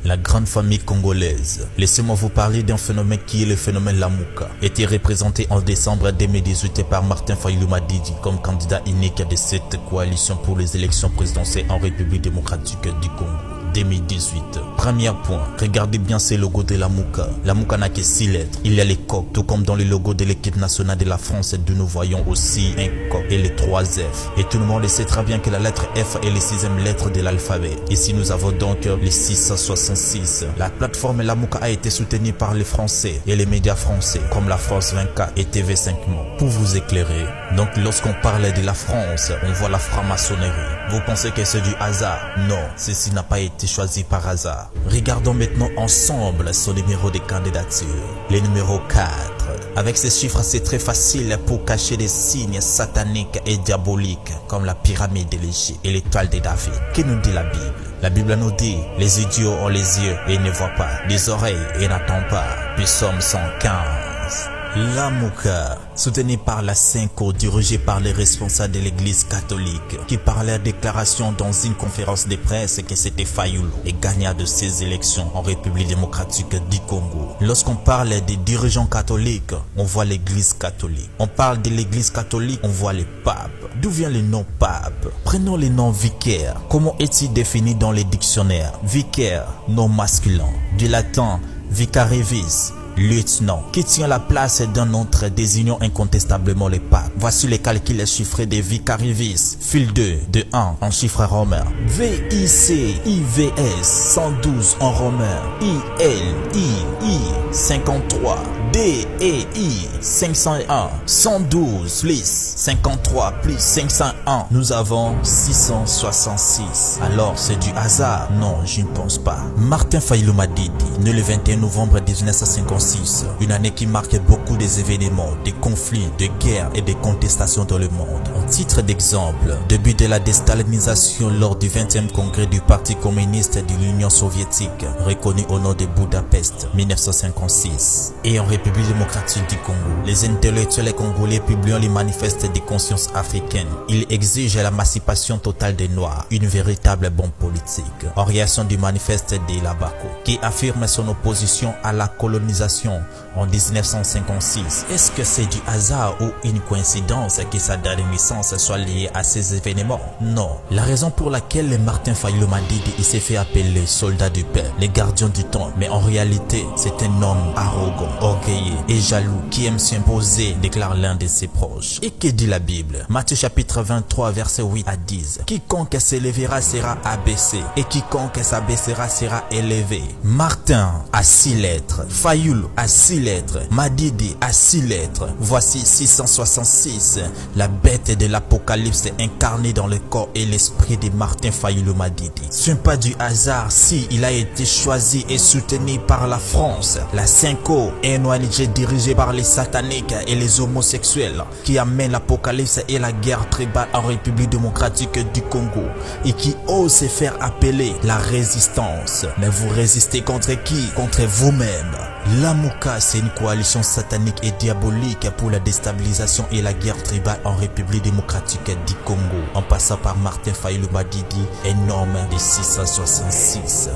la grande famille congolaise. Laissez-moi vous parler d'un phénomène qui est le phénomène Lamuka, été représenté en décembre 2018 par Martin Fayulu Madidi comme candidat unique de cette coalition pour les élections présidentielles en République démocratique du Congo. 2018. Premier point, regardez bien ces logos de Lamuka. Lamuka n'a que 6 lettres. Il y a les coqs, tout comme dans le logo de l'équipe nationale de la France, d'où nous voyons aussi un coq et les 3 F. Et tout le monde sait très bien que la lettre F est la 6e lettre de l'alphabet. Ici nous avons donc les 666. La plateforme Lamuka a été soutenue par les Français et les médias français comme la France 24 et TV5 Monde. Pour vous éclairer, donc lorsqu'on parle de la France, on voit la franc-maçonnerie. Vous pensez que c'est du hasard? Non, ceci n'a pas été choisi par hasard. Regardons maintenant ensemble son numéro de candidature, le numéro 4. Avec ces chiffres, c'est très facile pour cacher des signes sataniques et diaboliques comme la pyramide de l'Égypte et l'étoile de David. Que nous dit la Bible? La Bible nous dit, les idiots ont les yeux et ne voient pas, les oreilles et n'entendent pas. Puis Psaume 115. Lamuka, soutenu par la Cinco, dirigé par les responsables de l'église catholique, qui par leur déclaration dans une conférence de presse que c'était Fayulu et gagnant de ces élections en République démocratique du Congo. Lorsqu'on parle des dirigeants catholiques, on voit l'église catholique. On parle de l'église catholique, on voit les papes. D'où vient le nom pape? Prenons le nom vicaire. Comment est-il défini dans les dictionnaires? Vicaire, nom masculin. Du latin vicarivis, lieutenant, qui tient la place d'un autre désignant incontestablement le pape. Voici les calculs chiffrés de vicarivis. Fil 2 de 1 en chiffre romain. VIC-IVS 112 en romain. ILII 53. DEI 501. 112 plus 53 plus 501. Nous avons 666. Alors c'est du hasard? Non, je ne pense pas. Martin Fayulu Madidi, né le 21 novembre 1956, une année qui marque beaucoup des événements, des conflits, des guerres et des contestations dans le monde. En titre d'exemple, début de la déstalinisation lors du 20e congrès du Parti communiste de l'Union soviétique, reconnu au nom de Budapest, 1956. Et en République démocratique du Congo, les intellectuels congolais publiant les manifestes de conscience africaine. Ils exigent l'émancipation totale des Noirs, une véritable bombe politique. En réaction du manifeste de Labako, qui affirme son opposition à la colonisation en 1956. Est-ce que c'est du hasard ou une coïncidence que sa date de naissance soit liée à ces événements? Non. La raison pour laquelle Martin Fayulu Madidi s'est fait appeler soldat du peuple, les gardiens du temps, mais en réalité, c'est un homme arrogant, orgueilleux et jaloux qui aime s'imposer, déclare l'un de ses proches. Et que dit la Bible? Matthieu chapitre 23 verset 8 à 10. Quiconque s'élèvera sera abaissé et quiconque s'abaissera sera élevé. Martin a 6 lettres, Fayulu a 6 lettres, Madidi a 6 lettres. Voici 666, la bête de l'Apocalypse incarnée dans le corps et l'esprit de Martin Fayulu Madidi. Ce n'est pas du hasard si il a été choisi et soutenu par la France, la Cinco et une ONG dirigée par les sataniques et les homosexuels qui amènent l'Apocalypse et la guerre tribale en République démocratique du Congo et qui osent se faire appeler la résistance. Mais vous résistez contre qui? Contre vous-même. Lamuka, c'est une coalition satanique et diabolique pour la déstabilisation et la guerre tribale en République démocratique du Congo, en passant par Martin Fayulu Madidi, un homme de 666.